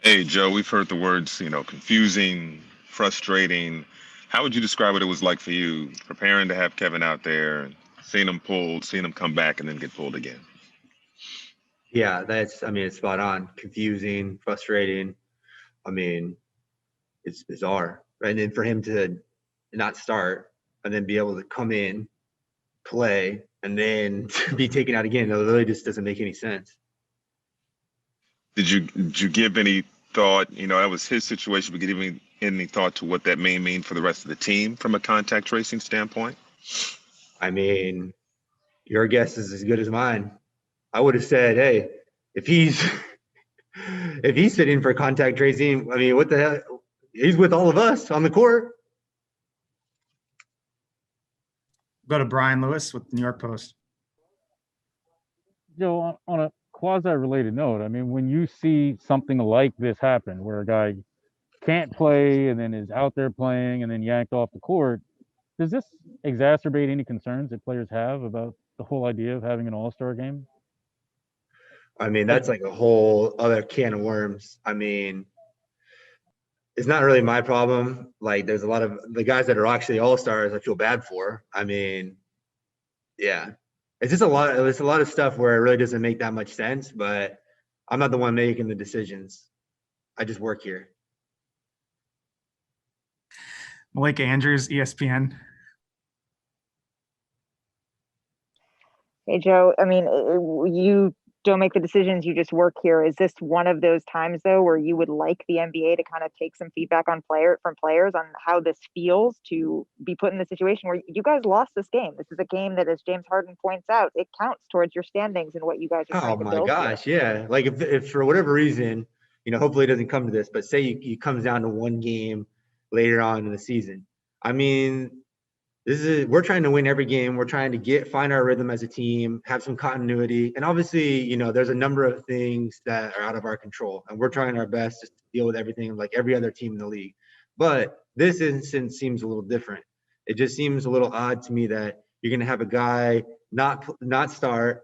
Hey, Joe, we've heard the words, confusing, frustrating. How would you describe what it was like for you preparing to have Kevin out there, seeing him pulled, seeing him come back and then get pulled again? Yeah, I mean, it's spot on. Confusing, frustrating. I mean, it's bizarre. Right? And then for him to not start and then be able to come in, play, and then be taken out again, it really just doesn't make any sense. Did you give any thought, that was his situation, but give any thought to what that may mean for the rest of the team from a contact tracing standpoint? I mean, your guess is as good as mine. I would have said, hey, if he's if he's sitting for contact tracing, I mean, what the hell? He's with all of us on the court. Go to Brian Lewis with the New York Post. Joe, on a quasi-related note, I mean, when you see something like this happen, where a guy can't play and then is out there playing and then yanked off the court, does this exacerbate any concerns that players have about the whole idea of having an all-star game? I mean, that's like a whole other can of worms. I mean, it's not really my problem. Like, there's a lot of the guys that are actually all stars I feel bad for. I mean, yeah, it's just a lot. It's a lot of stuff where it really doesn't make that much sense. But I'm not the one making the decisions. I just work here. Malika Andrews, ESPN. Hey, Joe, I mean, you don't make the decisions, you just work here. Is this one of those times, though, where you would like the NBA to kind of take some feedback from players on how this feels to be put in the situation where you guys lost this game? This is a game that, as James Harden points out, it counts towards your standings and what you guys are Oh trying to my build gosh, here. yeah. Like if for whatever reason, hopefully it doesn't come to this, but say it comes down to one game later on in the season. I mean, we're trying to win every game. We're trying to find our rhythm as a team, have some continuity. And obviously, there's a number of things that are out of our control. And we're trying our best to deal with everything like every other team in the league. But this instance seems a little different. It just seems a little odd to me that you're going to have a guy not start,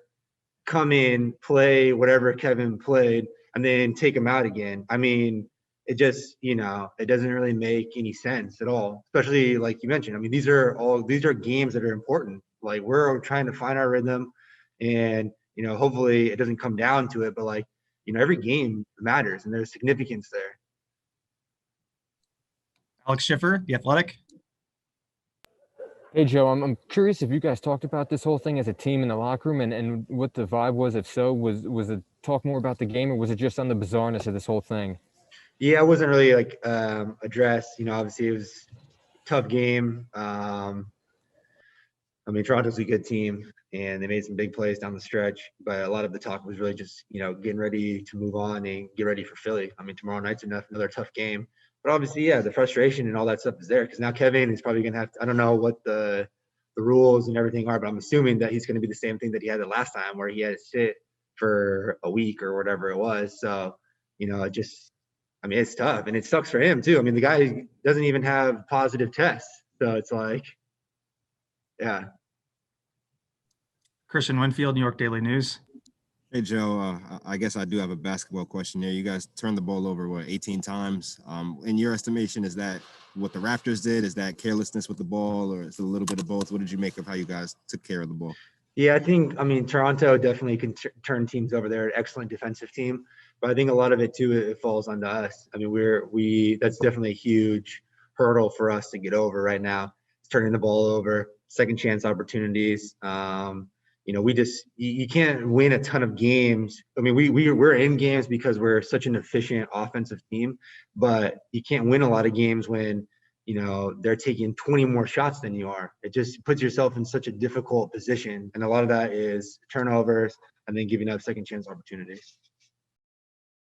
come in, play whatever Kevin played, and then take him out again. I mean, it just, it doesn't really make any sense at all. Especially like you mentioned. I mean, these are games that are important. Like, we're trying to find our rhythm, and hopefully it doesn't come down to it. But like, every game matters, and there's significance there. Alex Schiffer, The Athletic. Hey, Joe, I'm curious if you guys talked about this whole thing as a team in the locker room and what the vibe was. If so, was it talk more about the game, or was it just on the bizarreness of this whole thing? Yeah, it wasn't really like addressed. Obviously it was a tough game. I mean, Toronto's a good team, and they made some big plays down the stretch. But a lot of the talk was really just, getting ready to move on and get ready for Philly. I mean, tomorrow night's another tough game. But obviously, yeah, the frustration and all that stuff is there because now Kevin is probably going to have to, I don't know what the rules and everything are, but I'm assuming that he's going to be the same thing that he had the last time where he had to sit for a week or whatever it was. So, I mean, it's tough, and it sucks for him too. I mean, the guy doesn't even have positive tests. So it's like, yeah. Christian Winfield, New York Daily News. Hey, Joe, I guess I do have a basketball question here. You guys turned the ball over, 18 times? In your estimation, is that what the Raptors did? Is that carelessness with the ball, or is it a little bit of both? What did you make of how you guys took care of the ball? Yeah, I mean, Toronto definitely can turn teams over. They're an excellent defensive team. But I think a lot of it, too, it falls onto us. I mean, that's definitely a huge hurdle for us to get over right now. It's turning the ball over, second chance opportunities. You can't win a ton of games. I mean, we're in games because we're such an efficient offensive team, but you can't win a lot of games when, they're taking 20 more shots than you are. It just puts yourself in such a difficult position. And a lot of that is turnovers and then giving up second chance opportunities.